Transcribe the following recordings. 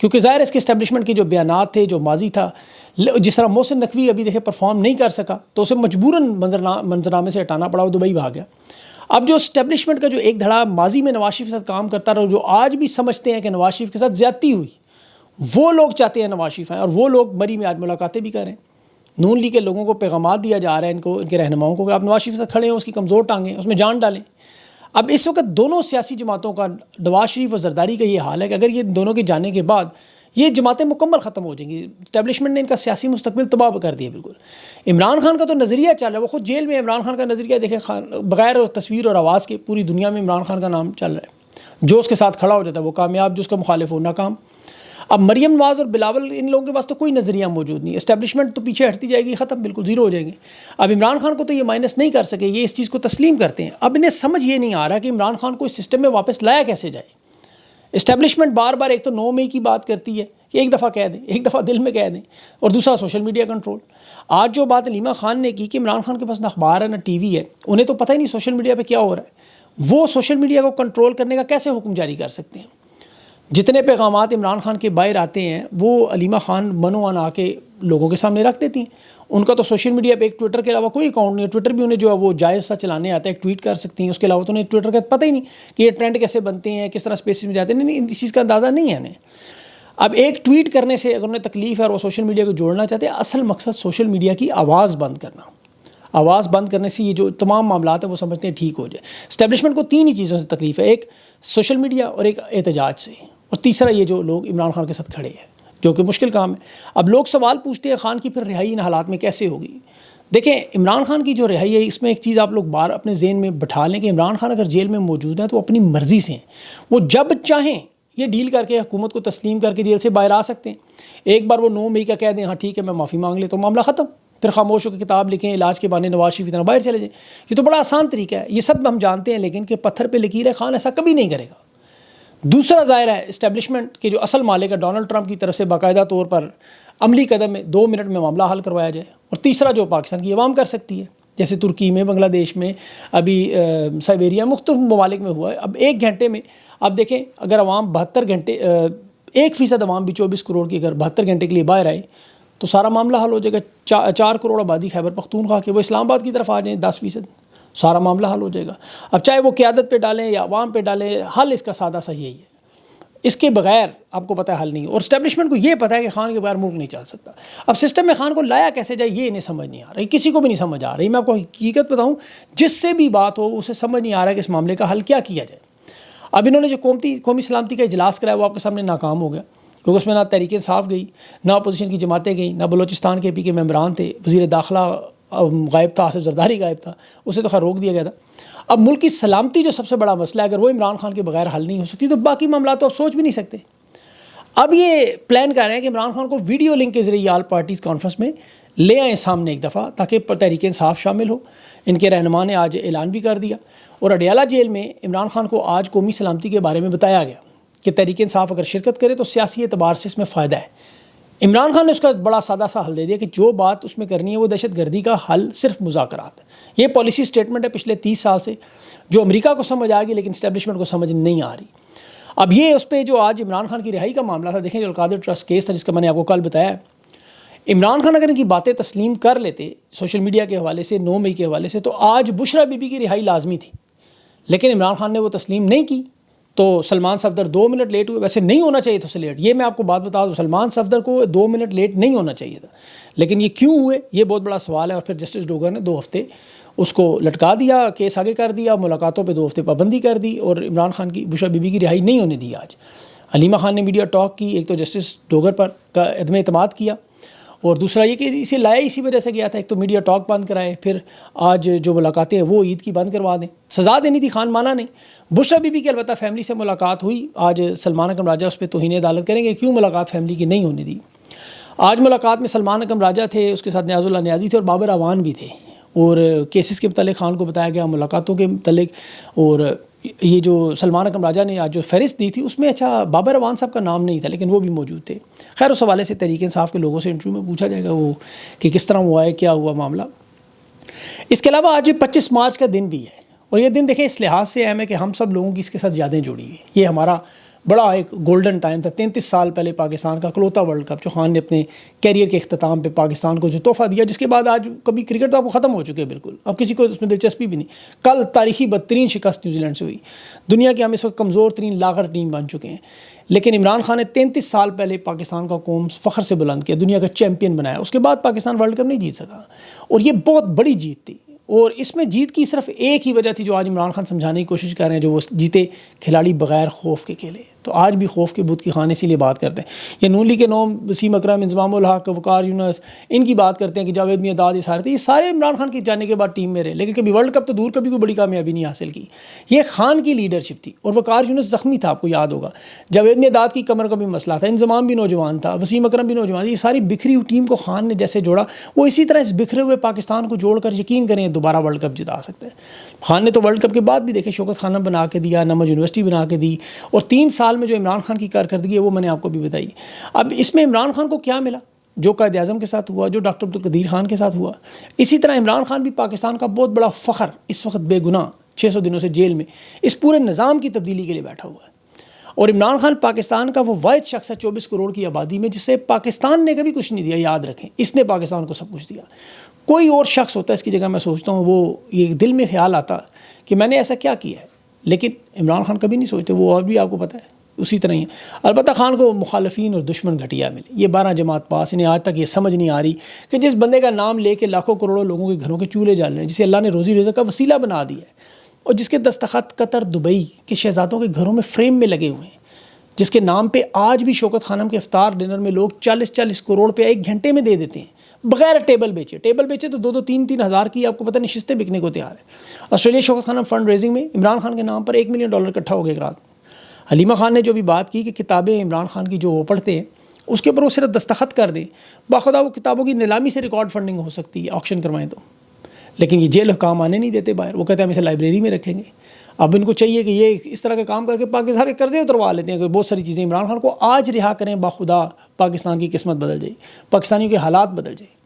کیونکہ ظاہر ہے اس کے اسٹیبلشمنٹ کے جو بیانات تھے، جو ماضی تھا، جس طرح محسن نقوی ابھی دیکھے پرفارم نہیں کر سکا تو اسے مجبوراً منظرنامے سے ہٹانا پڑا، وہ دبئی بھاگ گیا۔ اب جو اسٹیبلشمنٹ کا جو ایک دھڑا ماضی میں نواز شریف کے ساتھ کام کرتا رہا، جو آج بھی سمجھتے ہیں کہ نواز شریف کے ساتھ زیادتی ہوئی، وہ لوگ چاہتے ہیں نواز شریف آئیں، اور وہ لوگ مری میں آج ملاقاتیں بھی کر رہے ہیں۔ نون لیگ کے لوگوں کو پیغامات دیا جا رہا ہے، ان کے رہنماؤں کو، کہ آپ نواز شریف کے ساتھ کھڑے ہیں، اس کی کمزور ٹانگیں، اس میں جان ڈالیں۔ اب اس وقت دونوں سیاسی جماعتوں کا، نواز شریف اور زرداری کا یہ حال ہے کہ اگر یہ دونوں کے جانے کے بعد یہ جماعتیں مکمل ختم ہو جائیں گی، اسٹیبلشمنٹ نے ان کا سیاسی مستقبل تباہ کر دیا بالکل۔ عمران خان کا تو نظریہ چل رہا ہے، وہ خود جیل میں، عمران خان کا نظریہ دیکھیں، بغیر تصویر اور آواز کے پوری دنیا میں عمران خان کا نام چل رہا ہے، جو اس کے ساتھ کھڑا ہو جاتا ہے وہ کامیاب، جو اس کا مخالف ہو ناکام۔ اب مریم نواز اور بلاول، ان لوگوں کے پاس تو کوئی نظریہ موجود نہیں، اسٹیبلشمنٹ تو پیچھے ہٹتی جائے گی، ختم، بالکل زیرو ہو جائیں گے۔ اب عمران خان کو تو یہ مائنس نہیں کر سکے، یہ اس چیز کو تسلیم کرتے ہیں۔ اب انہیں سمجھ یہ نہیں آ رہا کہ عمران خان کو اس سسٹم میں واپس لایا کیسے جائے۔ اسٹیبلشمنٹ بار بار ایک تو 9 مئی کی بات کرتی ہے کہ ایک دفعہ کہہ دیں، ایک دفعہ دل میں کہہ دیں، اور دوسرا سوشل میڈیا کنٹرول۔ آج جو بات علیمہ خان نے کی کہ عمران خان کے پاس نہ اخبار ہے نہ ٹی وی ہے، انہیں تو پتہ ہی نہیں سوشل میڈیا پہ کیا ہو رہا ہے، وہ سوشل میڈیا کو کنٹرول کرنے کا کیسے حکم جاری کر سکتے ہیں؟ جتنے پیغامات عمران خان کے باہر آتے ہیں وہ علیمہ خان منو آ کے لوگوں کے سامنے رکھ دیتی ہیں۔ ان کا تو سوشل میڈیا پہ ایک ٹویٹر کے علاوہ کوئی اکاؤنٹ نہیں ہے، ٹویٹر بھی انہیں جو ہے وہ جائز سا چلانے آتا ہے، ایک ٹویٹ کر سکتی ہیں، اس کے علاوہ تو انہیں ٹویٹر کا پتہ ہی نہیں کہ یہ ٹرینڈ کیسے بنتے ہیں، کس طرح اسپیسز میں جاتے ہیں، نہیں، اس چیز کا اندازہ نہیں ہے انہیں۔ اب ایک ٹویٹ کرنے سے اگر انہیں تکلیف ہے اور وہ سوشل میڈیا کو جوڑنا چاہتے ہیں، اصل مقصد سوشل میڈیا کی آواز بند کرنا۔ آواز بند کرنے سے یہ جو تمام معاملات ہیں وہ سمجھتے ہیں ٹھیک ہو جائے۔ اسٹیبلشمنٹ کو 3 ہی چیزوں سے تکلیف ہے، ایک سوشل میڈیا، اور ایک احتجاج سے، اور تیسرا یہ جو لوگ عمران خان کے ساتھ کھڑے ہیں، جو کہ مشکل کام ہے۔ اب لوگ سوال پوچھتے ہیں خان کی پھر رہائی ان حالات میں کیسے ہوگی؟ دیکھیں، عمران خان کی جو رہائی ہے، اس میں ایک چیز آپ لوگ بار اپنے ذہن میں بٹھا لیں کہ عمران خان اگر جیل میں موجود ہیں تو اپنی مرضی سے ہیں، وہ جب چاہیں یہ ڈیل کر کے حکومت کو تسلیم کر کے جیل سے باہر آ سکتے ہیں۔ ایک بار وہ 9 مئی کا کہہ دیں ہاں ٹھیک ہے میں معافی مانگ لے تو معاملہ ختم، پھر خاموش ہو کے کتاب لکھیں، علاج کے بہانے نواز شریف کی طرح باہر چلے جائیں۔ یہ تو بڑا آسان طریقہ ہے، یہ سب ہم جانتے ہیں، لیکن کہ پتھر پہ لکیر ہے، خان ایسا کبھی نہیں کرے گا۔ دوسرا ظاہر ہے اسٹیبلشمنٹ کے جو اصل مالک ہے ڈونلڈ ٹرمپ کی طرف سے باقاعدہ طور پر عملی قدم میں 2 منٹ میں معاملہ حل کروایا جائے، اور تیسرا جو پاکستان کی عوام کر سکتی ہے، جیسے ترکی میں، بنگلہ دیش میں، ابھی سائبیریا، مختلف ممالک میں ہوا ہے۔ اب 1 گھنٹے میں آپ دیکھیں، اگر عوام 72 گھنٹے 1% عوام بھی 24 کروڑ کی اگر 72 گھنٹے کے لیے باہر آئے تو سارا معاملہ حل ہو جائے گا۔ 4 کروڑ آبادی خیبر پختونخوا کے، وہ اسلام آباد کی طرف آ جائیں 10%، سارا معاملہ حل ہو جائے گا۔ اب چاہے وہ قیادت پہ ڈالیں یا عوام پہ ڈالیں، حل اس کا سادہ سا یہی ہے، اس کے بغیر آپ کو پتہ ہے حل نہیں ہے۔ اور اسٹیبلشمنٹ کو یہ پتہ ہے کہ خان کے بغیر ملک نہیں چل سکتا۔ اب سسٹم میں خان کو لایا کیسے جائے یہ انہیں سمجھ نہیں آ رہا، کسی کو بھی نہیں سمجھ آ رہی۔ میں آپ کو حقیقت بتاؤں، جس سے بھی بات ہو اسے سمجھ نہیں آ رہا کہ اس معاملے کا حل کیا کیا جائے۔ اب انہوں نے جو قومی سلامتی کا اجلاس کرایا وہ آپ کے سامنے ناکام ہو گیا، کیونکہ اس میں نہ تحریک انصاف گئی، نہ اپوزیشن کی جماعتیں گئیں، نہ بلوچستان کے پی کے ممبران تھے، وزیر داخلہ غائب تھا، آصف زرداری غائب تھا، اسے تو خیر روک دیا گیا تھا۔ اب ملک کی سلامتی جو سب سے بڑا مسئلہ ہے، اگر وہ عمران خان کے بغیر حل نہیں ہو سکتی تو باقی معاملات تو آپ سوچ بھی نہیں سکتے۔ اب یہ پلان کر رہے ہیں کہ عمران خان کو ویڈیو لنک کے ذریعے آل پارٹیز کانفرنس میں لے آئیں سامنے ایک دفعہ، تاکہ تحریک انصاف شامل ہو۔ ان کے رہنما نے آج اعلان بھی کر دیا، اور اڈیالہ جیل میں عمران خان کو آج قومی سلامتی کے بارے میں بتایا گیا کہ تحریک انصاف اگر شرکت کرے تو سیاسی اعتبار سے اس میں فائدہ ہے۔ عمران خان نے اس کا بڑا سادہ سا حل دے دیا کہ جو بات اس میں کرنی ہے وہ دہشت گردی کا حل صرف مذاکرات ہے۔ یہ پالیسی سٹیٹمنٹ ہے پچھلے 30 سال سے، جو امریکہ کو سمجھ آ گئی لیکن اسٹیبلشمنٹ کو سمجھ نہیں آ رہی۔ اب یہ اس پہ جو آج عمران خان کی رہائی کا معاملہ تھا، دیکھیں جو القادر ٹرسٹ کیس تھا جس کا میں نے آپ کو کل بتایا ہے، عمران خان اگر ان کی باتیں تسلیم کر لیتے سوشل میڈیا کے حوالے سے، 9 مئی کے حوالے سے، تو آج بشرا بی بی کی رہائی لازمی تھی، لیکن عمران خان نے وہ تسلیم نہیں کی تو سلمان صفدر 2 منٹ لیٹ ہوئے۔ ویسے نہیں ہونا چاہیے تھا اسے لیٹ، یہ میں آپ کو بات بتا دوں، سلمان صفدر کو 2 منٹ لیٹ نہیں ہونا چاہیے تھا، لیکن یہ کیوں ہوئے یہ بہت بڑا سوال ہے۔ اور پھر جسٹس ڈوگر نے 2 ہفتے اس کو لٹکا دیا، کیس آگے کر دیا، ملاقاتوں پہ 2 ہفتے پابندی کر دی، اور عمران خان کی بشرا بی بی کی رہائی نہیں ہونے دی۔ آج علیمہ خان نے میڈیا ٹاک کی، ایک تو جسٹس ڈوگر پر کا عدم اعتماد کیا، اور دوسرا یہ کہ اسے لایا اسی وجہ سے گیا تھا، ایک تو میڈیا ٹاک بند کرائے، پھر آج جو ملاقاتیں ہیں وہ عید کی بند کروا دیں۔ سزا دینی تھی خان مانا نے۔ بشرا بی بی کی البتہ فیملی سے ملاقات ہوئی، آج سلمان اکرم راجہ اس پہ توہین عدالت کریں گے، کیوں ملاقات فیملی کی نہیں ہونے دی۔ آج ملاقات میں سلمان اکرم راجہ تھے، اس کے ساتھ نیاز اللہ نیازی تھے، اور بابر اعوان بھی تھے، اور کیسز کے متعلق خان کو بتایا گیا، ملاقاتوں کے متعلق۔ اور یہ جو سلمان اکرم راجہ نے آج جو فہرست دی تھی اس میں اچھا بابر اعوان صاحب کا نام نہیں تھا، لیکن وہ بھی موجود تھے۔ خیر اس حوالے سے تحریک انصاف کے لوگوں سے انٹرویو میں پوچھا جائے گا وہ کہ کس طرح ہوا ہے، کیا ہوا معاملہ۔ اس کے علاوہ آج 25 مارچ کا دن بھی ہے، اور یہ دن دیکھیں اس لحاظ سے اہم ہے کہ ہم سب لوگوں کی اس کے ساتھ یادیں جڑی ہوئی ہیں۔ یہ ہمارا بڑا ایک گولڈن ٹائم تھا. 33 سال پہلے پاکستان کا اکلوتا ورلڈ کپ جو خان نے اپنے کیریئر کے اختتام پہ پاکستان کو جو تحفہ دیا, جس کے بعد آج کبھی کرکٹ تو آپ کو ختم ہو چکے بالکل, اب کسی کو اس میں دلچسپی بھی نہیں. کل تاریخی بدترین شکست نیوزی لینڈ سے ہوئی. دنیا کی ہم اس وقت کمزور ترین لاغر ٹیم بن چکے ہیں, لیکن عمران خان نے 33 سال پہلے پاکستان کا قوم فخر سے بلند کیا, دنیا کا چیمپئن بنایا. اس کے بعد پاکستان ورلڈ کپ نہیں جیت سکا, اور یہ بہت بڑی جیت تھی. اور اس میں جیت کی صرف ایک ہی وجہ تھی جو آج عمران خان سمجھانے کی کوشش کر رہے ہیں, جو وہ جیتے کھلاڑی بغیر خوف کے کھیلے. تو آج بھی خوف کے بت کی خان اسی لیے بات کرتے ہیں. یہ نون لیگ کے نام وسیم اکرم, انضمام الحق, وقار یونس, ان کی بات کرتے ہیں کہ جاوید میاں, یہ سارے تھے, یہ سارے عمران خان کے جانے کے بعد ٹیم میں رہے, لیکن کبھی ورلڈ کپ تو دور, کبھی کوئی بڑی کامیابی نہیں حاصل کی. یہ خان کی لیڈرشپ تھی. اور وقار یونس زخمی تھا, آپ کو یاد ہوگا. جاوید میاں کی کمر کا بھی مسئلہ تھا, انضمام بھی نوجوان تھا, وسیم اکرم بھی نوجوان تھا. یہ ساری بکھری ہوئی ٹیم کو خان نے جیسے جوڑا, وہ اسی طرح اس بکھرے ہوئے پاکستان کو جوڑ کر یقین کریں دوبارہ ورلڈ کپ جتا سکتے ہیں. خان نے تو ورلڈ کپ کے بعد بھی دیکھے شوکت خانہ بنا کے دیا, نمج یونیورسٹی بنا کے دی, اور 3 سال میں جو عمران خان کی کارکردگی ہے وہ میں نے آپ کو بھی بتائی. اب اس میں عمران خان کو کیا ملا؟ جو قائد اعظم کے ساتھ ہوا, جو ڈاکٹر عبدالقدیر خان کے ساتھ ہوا, اسی طرح عمران خان بھی پاکستان کا بہت بڑا فخر, اس وقت بے گناہ 600 دنوں سے جیل میں اس پورے نظام کی تبدیلی کے لیے بیٹھا ہوا ہے. اور عمران خان پاکستان کا وہ واحد شخص ہے 24 کروڑ کی آبادی میں جسے پاکستان نے کبھی کچھ نہیں دیا, یاد رکھیں, اس نے پاکستان کو سب کچھ دیا. کوئی اور شخص ہوتا ہے اس کی جگہ, میں سوچتا ہوں وہ یہ دل میں خیال آتا کہ میں نے ایسا کیا کیا ہے, لیکن عمران خان کبھی نہیں سوچتے, وہ اور بھی آپ کو پتہ ہے اسی طرح ہی. البتہ خان کو مخالفین اور دشمن گھٹیا ملے, یہ 12 جماعت پاس, انہیں آج تک یہ سمجھ نہیں آ رہی کہ جس بندے کا نام لے کے لاکھوں کروڑوں لوگوں کے گھروں کے چولہے جل رہے ہیں, جسے اللہ نے روزی رزق کا وسیلہ بنا دیا ہے, اور جس کے دستخط قطر, دبئی کے شہزادوں کے گھروں میں فریم میں لگے ہوئے ہیں, جس کے نام پہ آج بھی شوکت خانم کے افطار ڈنر میں لوگ 40-40 کروڑ پہ 1 گھنٹے میں دے دیتے ہیں بغیر ٹیبل بیچے تو 2-3 ہزار کی آپ کو پتہ نشستیں بکنے کو تیار ہے. آسٹریلیا شوکت خانم فنڈ ریزنگ میں عمران خان کے نام پر $1 ملین اکٹھا ہو گیا ایک رات. حلیمہ خان نے جو بھی بات کی کہ کتابیں عمران خان کی جو وہ پڑھتے ہیں اس کے اوپر وہ صرف دستخط کر دیں, باخدا وہ کتابوں کی نیلامی سے ریکارڈ فنڈنگ ہو سکتی ہے, آکشن کروائیں تو. لیکن یہ جیل حکام آنے نہیں دیتے باہر, وہ کہتے ہیں ہم اسے لائبریری میں رکھیں گے. اب ان کو چاہیے کہ یہ اس طرح کا کام کر کے پاکستان کے قرضے اتروا لیتے ہیں کہ بہت ساری چیزیں. عمران خان کو آج رہا کریں, باخدا پاکستان کی قسمت بدل جائے, پاکستانیوں کے حالات بدل جائے.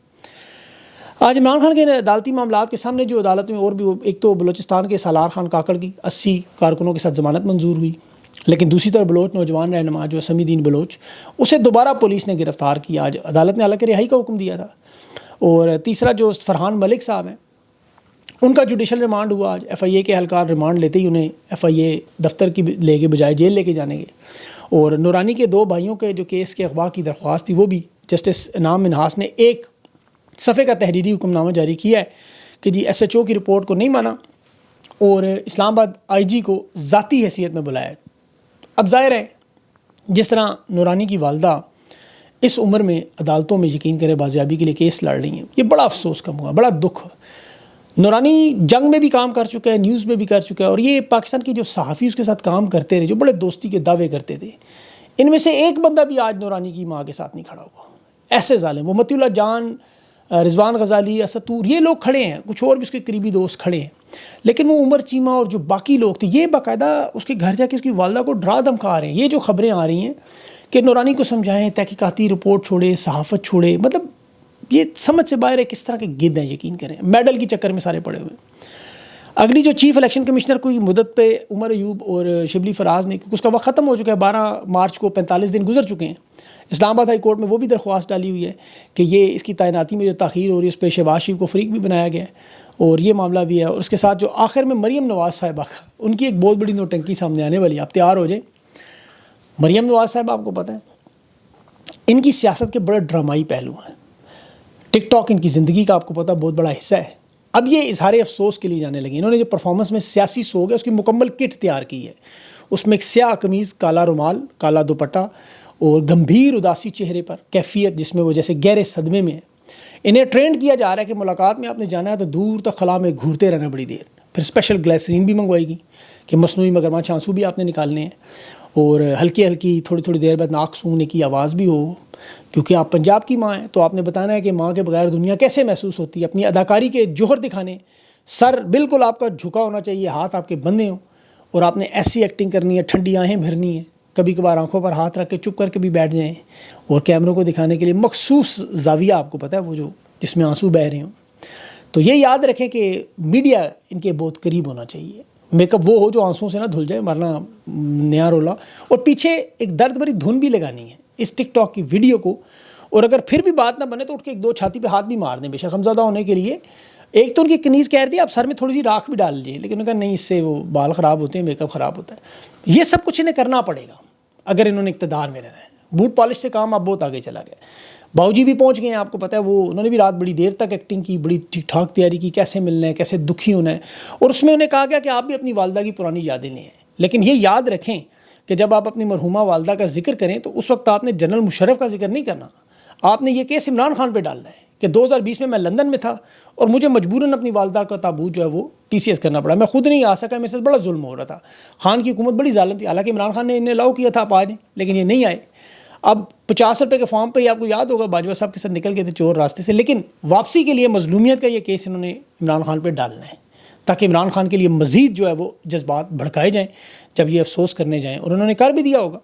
آج عمران خان کے عدالتی معاملات کے سامنے جو عدالت میں اور بھی, ایک تو بلوچستان کے سالار خان کاکڑ کی 80 کارکنوں کے ساتھ ضمانت منظور ہوئی, لیکن دوسری طرف بلوچ نوجوان رہنما جو سمی الدین بلوچ, اسے دوبارہ پولیس نے گرفتار کیا. آج عدالت نے حالانکہ رہائی کا حکم دیا تھا. اور تیسرا جو فرحان ملک صاحب ہیں, ان کا جوڈیشل ریمانڈ ہوا. آج FIA کے اہلکار ریمانڈ لیتے ہی انہیں FIA دفتر کی لے کے بجائے جیل لے کے جانے کے. اور نورانی کے 2 بھائیوں کے جو کیس کے اغوا کی درخواست تھی, وہ بھی جسٹس انعام منہاس نے 1 صفحے کا تحریری حکم نامہ جاری کیا ہے کہ جی SHO کی رپورٹ کو نہیں مانا اور اسلام آباد IG کو ذاتی حیثیت میں بلایا. اب ظاہر ہے جس طرح نورانی کی والدہ اس عمر میں عدالتوں میں یقین کرے بازیابی کے لیے کیس لڑ رہی ہیں, یہ بڑا افسوس کا موقع, بڑا دکھ. نورانی جنگ میں بھی کام کر چکا ہے, نیوز میں بھی کر چکا ہے, اور یہ پاکستان کے جو صحافی اس کے ساتھ کام کرتے رہے, جو بڑے دوستی کے دعوے کرتے تھے, ان میں سے ایک بندہ بھی آج نورانی کی ماں کے ساتھ نہیں کھڑا ہوا. ایسے ظالم, وہ متی اللہ جان, رضوان غزالی, اسطور, یہ لوگ کھڑے ہیں, کچھ اور بھی اس کے قریبی دوست کھڑے ہیں, لیکن وہ عمر چیمہ اور جو باقی لوگ تھے, یہ باقاعدہ اس کے گھر جا کے اس کی والدہ کو ڈرا دھمکا رہے ہیں. یہ جو خبریں آ رہی ہیں کہ نورانی کو سمجھائیں, تحقیقاتی رپورٹ چھوڑے, صحافت چھوڑے, مطلب یہ سمجھ سے باہر ہے کس طرح کے گد ہیں. یقین کریں میڈل کی چکر میں سارے پڑے ہوئے. اگلی جو چیف الیکشن کمشنر کو مدت پہ عمر ایوب اور شبلی فراز نے, کیونکہ اس کا وقت ختم ہو چکا ہے, 12 مارچ کو 45 دن گزر چکے ہیں. اسلام آباد ہائی کورٹ میں وہ بھی درخواست ڈالی ہوئی ہے کہ یہ اس کی تعیناتی میں جو تاخیر ہو رہی ہے اس پہ شہباز شریف کو فریق بھی بنایا گیا ہے, اور یہ معاملہ بھی ہے. اور اس کے ساتھ جو آخر میں مریم نواز صاحبہ کا, ان کی ایک بہت بڑی نوٹنکی سامنے آنے والی ہے, آپ تیار ہو جائیں. مریم نواز صاحب آپ کو پتہ ہے ان کی سیاست کے بڑے ڈرامائی پہلو ہیں. ٹک ٹاک ان کی زندگی کا آپ کو پتہ بہت بڑا حصہ ہے. اب یہ اظہار افسوس کے لیے جانے لگے. انہوں نے جو پرفارمنس میں سیاسی سوگ ہے اس کی مکمل کٹ تیار کی ہے. اس میں ایک سیاہ قمیض, کالا رومال, کالا دوپٹہ اور گمبھیر اداسی چہرے پر کیفیت جس میں وہ جیسے گہرے صدمے میں ہیں. انہیں ٹرینڈ کیا جا رہا ہے کہ ملاقات میں آپ نے جانا ہے تو دور تک خلا میں گھورتے رہنا بڑی دیر. پھر اسپیشل گلیسرین بھی منگوائے گی کہ مصنوعی مگرمچھ آنسو بھی آپ نے نکالنے ہیں, اور ہلکی ہلکی تھوڑی دیر بعد ناک سونگنے کی آواز بھی ہو, کیونکہ آپ پنجاب کی ماں ہیں تو آپ نے بتانا ہے کہ ماں کے بغیر دنیا کیسے محسوس ہوتی ہے. اپنی اداکاری کے جوہر دکھانے, سر بالکل آپ کا جھکا ہونا چاہیے, ہاتھ آپ کے بندھے ہوں, اور آپ نے ایسی ایکٹنگ کرنی ہے, ٹھنڈی آنکھیں بھرنی ہیں, کبھی کبھار آنکھوں پر ہاتھ رکھ کے چپ کر کے بھی بیٹھ جائیں, اور کیمروں کو دکھانے کے لیے مخصوص زاویہ آپ کو پتہ ہے وہ جو جس میں آنسو بہہ رہے ہوں. تو یہ یاد رکھیں کہ میڈیا ان کے بہت قریب ہونا چاہیے. میک اپ وہ ہو جو آنسوؤں سے نہ دھل جائے، ورنہ نیا رولا. اور پیچھے ایک درد بھری دھن بھی لگانی ہے اس ٹک ٹاک کی ویڈیو کو، اور اگر پھر بھی بات نہ بنے تو اٹھ کے ایک دو چھاتی پہ ہاتھ بھی مار دیں بے شک غمزدہ ہونے کے لیے. ایک تو ان کی کنیز کہہ رہی ہے آپ سر میں تھوڑی سی راکھ بھی ڈال لیجیے، لیکن انہوں نے کہا نہیں، اس سے وہ بال خراب ہوتے ہیں، میک اپ خراب ہوتا ہے. یہ سب کچھ انہیں کرنا پڑے گا اگر انہوں نے اقتدار میں رہنا ہے. بوٹ پالش سے کام اب بہت آگے چلا گیا. باؤ جی بھی پہنچ گئے ہیں، آپ کو پتہ ہے وہ انہوں نے بھی رات بڑی دیر تک ایکٹنگ کی، بڑی ٹھیک ٹھاک تیاری کی، کیسے ملنا ہے، کیسے دکھی ہونا ہے. اور اس میں انہیں کہا گیا کہ آپ بھی اپنی والدہ کی پرانی یادیں لیں. لیکن یہ یاد رکھیں کہ جب آپ اپنی مرحومہ والدہ کا ذکر کریں تو اس وقت آپ نے جنرل مشرف کا ذکر نہیں کرنا. آپ نے یہ کیس عمران خان پہ ڈالنا ہے کہ 2020 میں لندن میں تھا اور مجھے مجبوراً اپنی والدہ کا تابوت جو ہے وہ TCS کرنا پڑا. میں خود نہیں آ سکا، میرے ساتھ بڑا ظلم ہو رہا تھا. خان کی حکومت بڑی ظالم تھی، حالانکہ عمران خان نے انہیں الاؤ کیا تھا آپ آ جائیں، لیکن یہ نہیں آئے. اب 50 روپے کے فارم پہ ہی آپ کو یاد ہوگا باجوہ صاحب کے ساتھ نکل گئے تھے چور راستے سے. لیکن واپسی کے لیے مظلومیت کا یہ کیس انہوں نے عمران خان پہ ڈالنا ہے تاکہ عمران خان کے لیے مزید جو ہے وہ جذبات بھڑکائے جائیں جب یہ افسوس کرنے جائیں، اور انہوں نے کر بھی دیا ہوگا.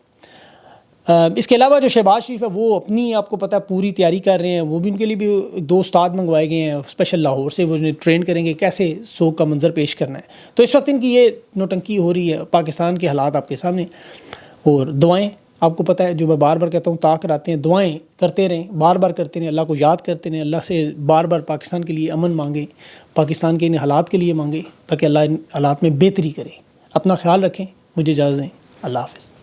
اس کے علاوہ جو شہباز شریف ہے وہ اپنی آپ کو پتہ ہے پوری تیاری کر رہے ہیں. وہ بھی ان کے لیے بھی 2 استاد منگوائے گئے ہیں اسپیشل لاہور سے، وہ انہیں ٹرین کریں گے کیسے سوگ کا منظر پیش کرنا ہے. تو اس وقت ان کی یہ نوٹنکی ہو رہی ہے. پاکستان کے حالات آپ کے سامنے، اور دعائیں آپ کو پتہ ہے جو میں بار بار کہتا ہوں تا کراتے ہیں، دعائیں کرتے رہیں، بار بار کرتے رہیں، اللہ کو یاد کرتے رہیں، اللہ سے بار بار پاکستان کے لیے امن مانگیں، پاکستان کے ان حالات کے لیے مانگیں تاکہ اللہ ان حالات میں بہتری کرے. اپنا خیال رکھیں، مجھے اجازت دیں، اللہ حافظ.